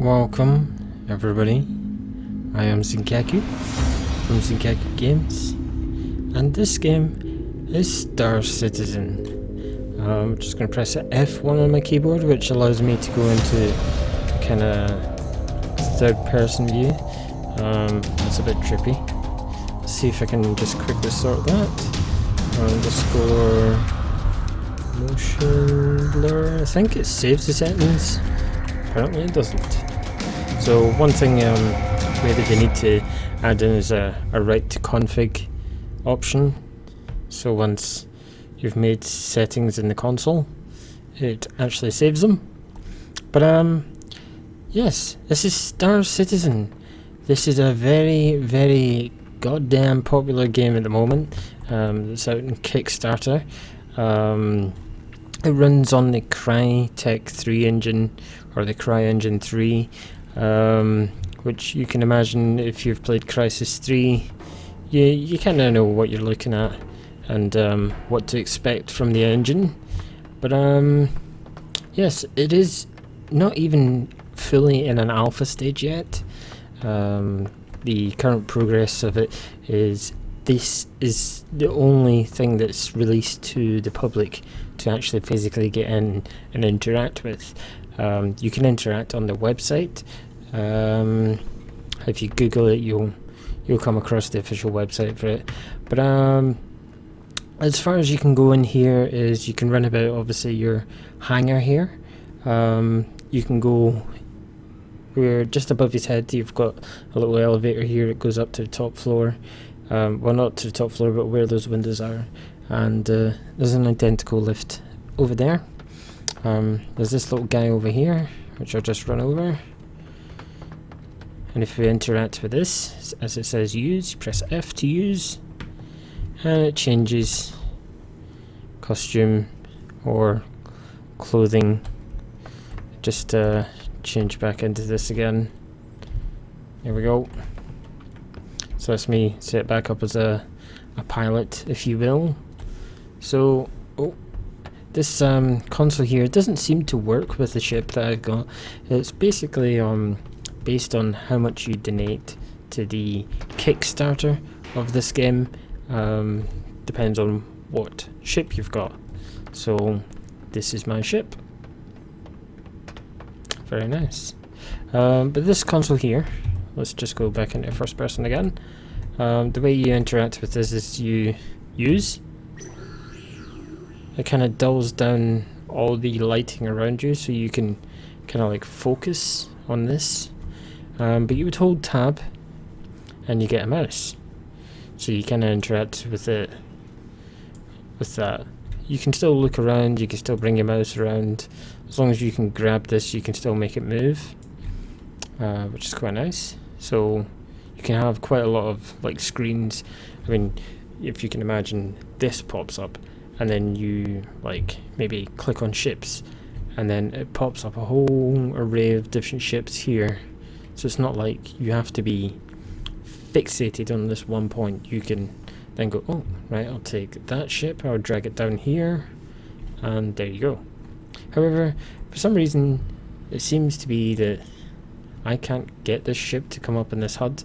Welcome, everybody. I am Zinkaku from Zinkaku Games, and this game is Star Citizen. I'm just going to press F1 on my keyboard, which allows me to go into kind of third-person view. That's a bit trippy. Let's see if I can just quickly sort that. Underscore motion blur. I think it saves the settings. Apparently it doesn't. So one thing maybe they need to add in is a write to config option. So once you've made settings in the console, it actually saves them. But yes, this is Star Citizen. This is a very, very goddamn popular game at the moment. It's out in Kickstarter. It runs on the Crytek 3 engine, or the CryEngine 3, which you can imagine if you've played Crysis 3, you kind of know what you're looking at and what to expect from the engine. But yes, it is not even fully in an alpha stage yet. The current progress of it is this is the only thing that's released to the public to actually physically get in and interact with. You can interact on the website. If you Google it, you'll come across the official website for it. But as far as you can go in here is you can run about obviously your hangar here. You can go where just above his head you've got a little elevator here. It goes up to the top floor. Well, not to the top floor, but where those windows are. And there's an identical lift over there. There's this little guy over here, which I'll just run over. And if we interact with this, as it says use, you press F to use, and it changes costume or clothing. Just change back into this again. There we go. So that's me set back up as a pilot, if you will. So, this console here doesn't seem to work with the ship that I've got. It's basically based on how much you donate to the Kickstarter of this game. Depends on what ship you've got. So, this is my ship. Very nice. But this console here, let's just go back into first person again. The way you interact with this is you use. It kind of dulls down all the lighting around you so you can kind of like focus on this. But you would hold tab and you get a mouse. So you kind of interact with it with that. You can still look around, you can still bring your mouse around. As long as you can grab this, you can still make it move, which is quite nice. So you can have quite a lot of like screens. I mean, if you can imagine, this pops up and then you like maybe click on ships and then it pops up a whole array of different ships here. So it's not like you have to be fixated on this one point. You can then go, oh right, I'll take that ship, I'll drag it down here, and there you go. However, for some reason it seems to be that I can't get this ship to come up in this HUD.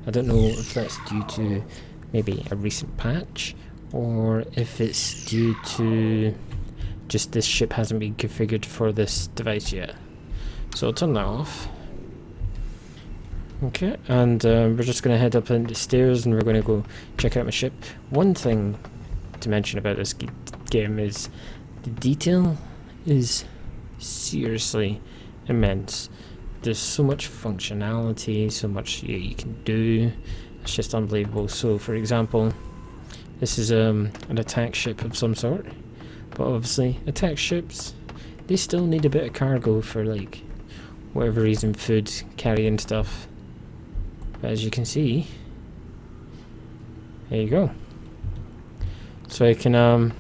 I don't know if that's due to maybe a recent patch, or if it's due to just this ship hasn't been configured for this device yet. So I'll turn that off. Okay, and we're just going to head up into the stairs and we're going to go check out my ship. One thing to mention about this game is the detail is seriously immense. There's so much functionality, so much you can do. It's just unbelievable. So for example, this is an attack ship of some sort, but obviously attack ships, they still need a bit of cargo for like whatever reason, food, carrying stuff. But as you can see, there you go. So I can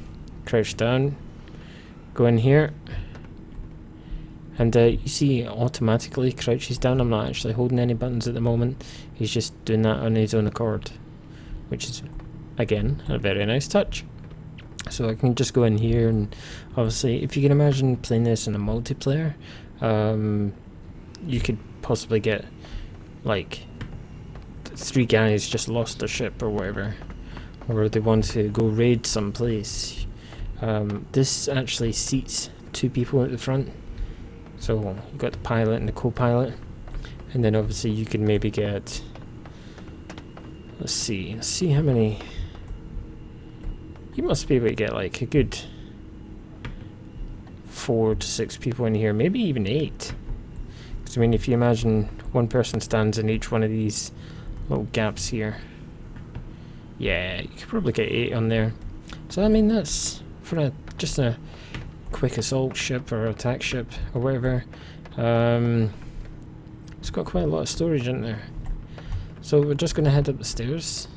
crouch down, go in here, and you see it automatically crouches down. I'm not actually holding any buttons at the moment. He's just doing that on his own accord, which is again a very nice touch. So I can just go in here, and obviously if you can imagine playing this in a multiplayer, you could possibly get like 3 guys just lost their ship or whatever, or they want to go raid someplace. This actually seats 2 people at the front, so you've got the pilot and the co-pilot, and then obviously you can maybe get, let's see how many. You must be able to get like a good 4 to 6 people in here, maybe even 8. Because I mean, if you imagine one person stands in each one of these little gaps here, yeah, you could probably get 8 on there. So I mean, that's for just a quick assault ship or attack ship or whatever. It's got quite a lot of storage in there. So we're just going to head up the stairs.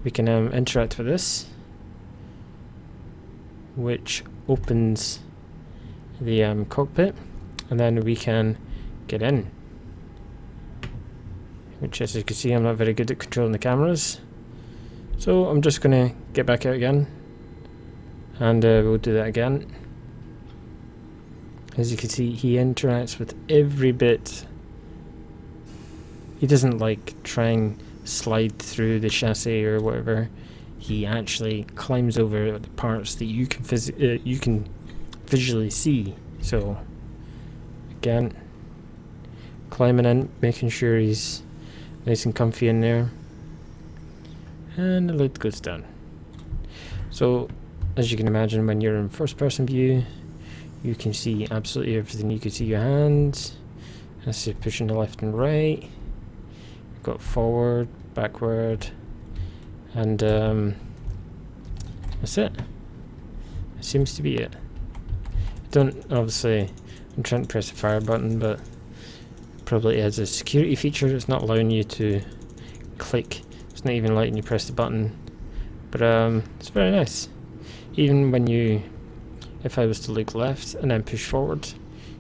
We can interact with this, which opens the cockpit, and then we can get in. Which, as you can see, I'm not very good at controlling the cameras, so I'm just going to get back out again, and we'll do that again. As you can see, he interacts with every bit. He doesn't like try and slide through the chassis or whatever. He actually climbs over the parts that you can visually see. So again, climbing in, making sure he's nice and comfy in there, and the lid goes down. So as you can imagine, when you're in first person view, you can see absolutely everything. You can see your hands as you're pushing the left and right. You've got forward, backward, and that's it. It seems to be it. Obviously, I'm trying to press the fire button, but probably as a security feature, it's not allowing you to click. It's not even letting you press the button, but it's very nice. Even when if I was to look left and then push forward,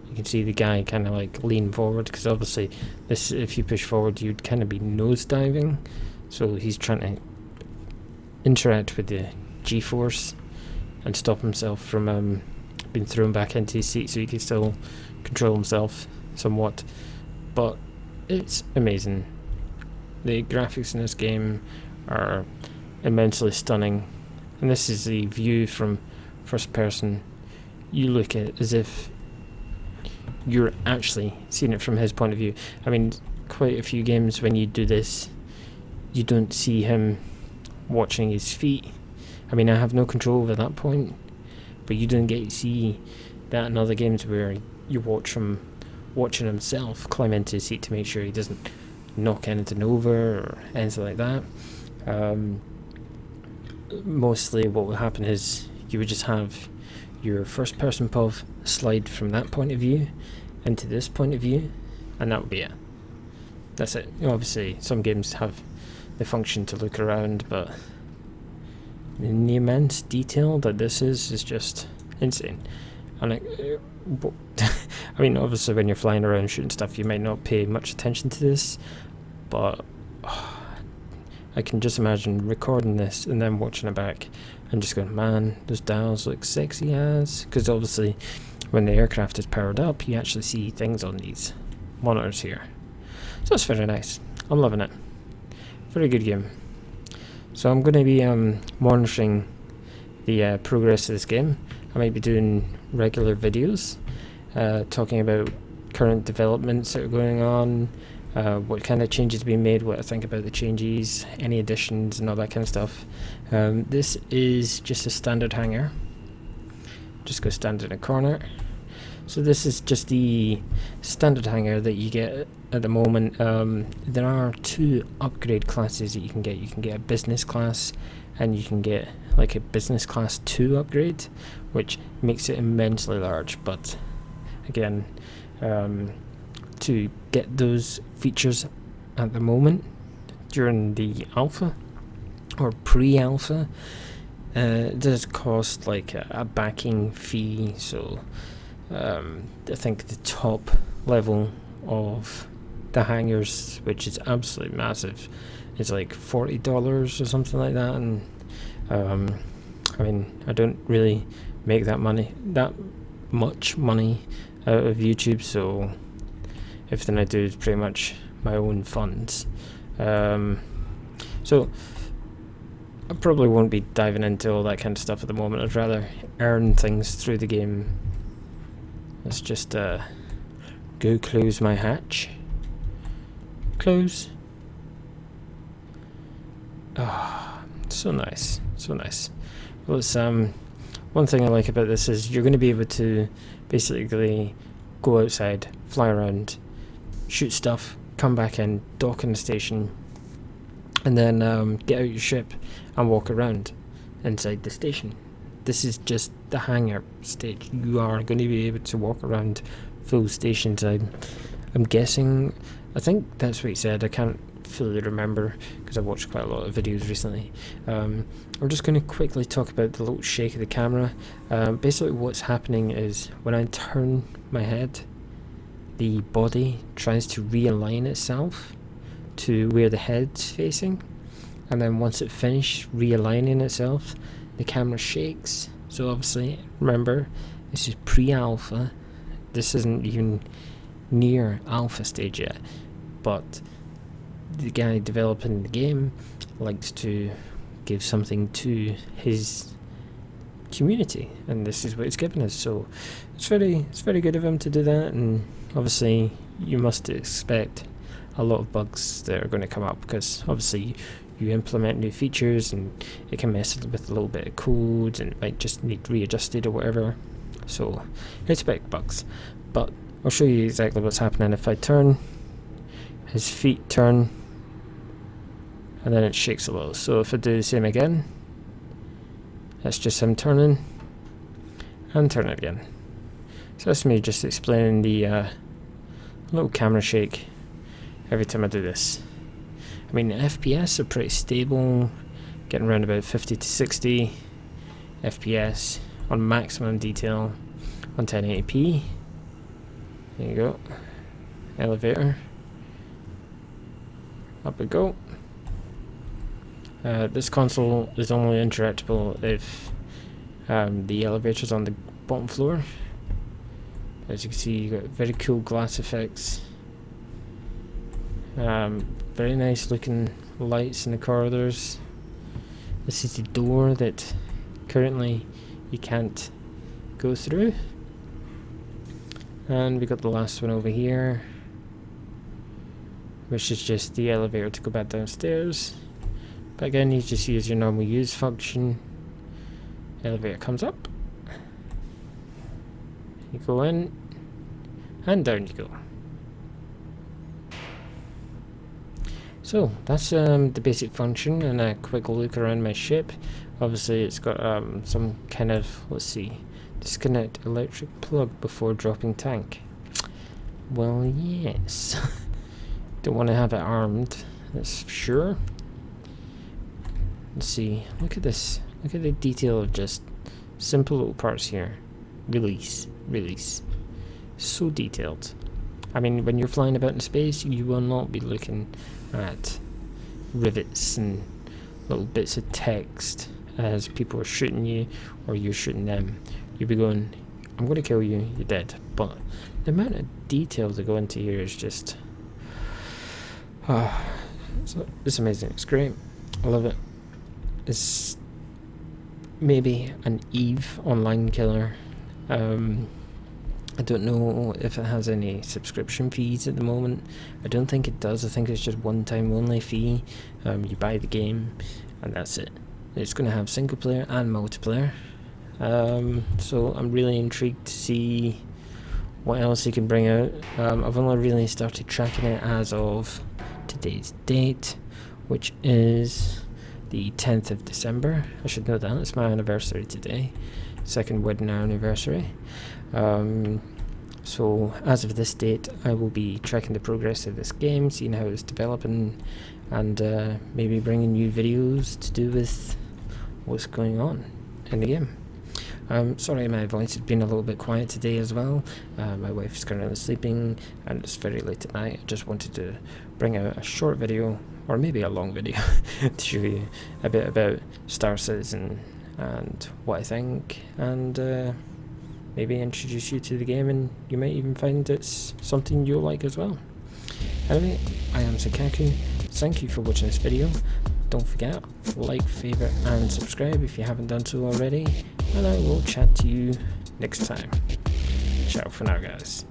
you can see the guy kind of like lean forward, because obviously this, if you push forward, you'd kind of be nose diving. So he's trying to interact with the G-force and stop himself from being thrown back into his seat, so he can still control himself somewhat. But it's amazing. The graphics in this game are immensely stunning, and this is the view from first person. You look at it as if you're actually seeing it from his point of view. I mean, quite a few games when you do this, you don't see him watching his feet. I mean, I have no control over that point, but you don't get to see that in other games where you watch him watching himself climb into his seat to make sure he doesn't knock anything over or anything like that. Mostly what will happen is you would just have your first person POV slide from that point of view into this point of view, and that would be it. That's it. Obviously some games have the function to look around, but in the immense detail that this is just insane. And I mean, obviously when you're flying around shooting stuff, you might not pay much attention to this, but I can just imagine recording this and then watching it back and just going, man, those dials look sexy as, because obviously when the aircraft is powered up, you actually see things on these monitors here. So it's very nice. I'm loving it. Very good game. So I'm going to be monitoring the progress of this game. I might be doing regular videos talking about current developments that are going on, what kind of changes being made, what I think about the changes, any additions and all that kind of stuff. This is just a standard hangar. Just go stand in a corner. So this is just the standard hangar that you get at the moment. There are 2 upgrade classes that you can get. You can get a business class, and you can get like a business class 2 upgrade, which makes it immensely large. But again, to get those features at the moment during the alpha or pre-alpha, it does cost like a backing fee. So I think the top level of the hangars, which is absolutely massive, is like $40 or something like that. And I mean, I don't really make that much money out of YouTube, so everything I do is pretty much my own funds. So I probably won't be diving into all that kind of stuff at the moment. I'd rather earn things through the game. Let's just go close my hatch. Close. Ah, so nice, so nice. Well, it's one thing I like about this is you're going to be able to basically go outside, fly around, shoot stuff, come back in, dock in the station, and then get out your ship and walk around inside the station. This is just the hangar stage. You are going to be able to walk around full station side. I'm guessing, I think that's what he said. I can't fully remember because I've watched quite a lot of videos recently. I'm just going to quickly talk about the little shake of the camera. Basically what's happening is when I turn my head, the body tries to realign itself to where the head's facing, and then once it finishes realigning itself, the camera shakes. So obviously, remember, this is pre-alpha. This isn't even near alpha stage yet, but the guy developing the game likes to give something to his community, and this is what it's given us. So it's very good of him to do that, and obviously you must expect a lot of bugs that are going to come up, because obviously you implement new features and it can mess with a little bit of code and it might just need readjusted or whatever. So expect bugs, but I'll show you exactly what's happening. If I turn, his feet turn, and then it shakes a little. So if I do the same again, that's just him turning and turning again. So that's me just explaining the little camera shake every time I do this. I mean, the FPS are pretty stable, getting around about 50 to 60 FPS on maximum detail on 1080p. There you go. Elevator. Up we go. This console is only interactable if the elevator's on the bottom floor. As you can see, you got very cool glass effects. Very nice looking lights in the corridors. This is the door that currently you can't go through. And we got the last one over here, which is just the elevator to go back downstairs. But again, you just use your normal use function. Elevator comes up. You go in, and down you go. So that's the basic function and a quick look around my ship. Obviously it's got some kind of, let's see, disconnect electric plug before dropping tank. Well, yes. Don't want to have it armed, that's for sure. Let's see, look at this. Look at the detail of just simple little parts here. Release, release. So detailed. I mean, when you're flying about in space, you will not be looking at rivets and little bits of text as people are shooting you or you're shooting them. You'll be going, I'm going to kill you, you're dead. But the amount of detail to go into here is just... it's amazing, it's great, I love it. It's maybe an EVE online killer. I don't know if it has any subscription fees at the moment. I don't think it does. I think it's just one time only fee. You buy the game and that's it. It's going to have single player and multiplayer. So I'm really intrigued to see what else he can bring out. I've only really started tracking it as of today's date, which is the 10th of December. I should know that, it's my anniversary today. Second wedding anniversary. So as of this date, I will be tracking the progress of this game, seeing how it's developing, and maybe bringing you videos to do with what's going on in the game. Sorry, my voice has been a little bit quiet today as well. My wife's currently sleeping and it's very late at night. I just wanted to bring out a short video, or maybe a long video, to show you a bit about Star Citizen and what I think, and maybe introduce you to the game, and you might even find it's something you'll like as well. Anyway, I am Sakaku. Thank you for watching this video. Don't forget, like, favourite and subscribe if you haven't done so already, and I will chat to you next time. Ciao for now, guys.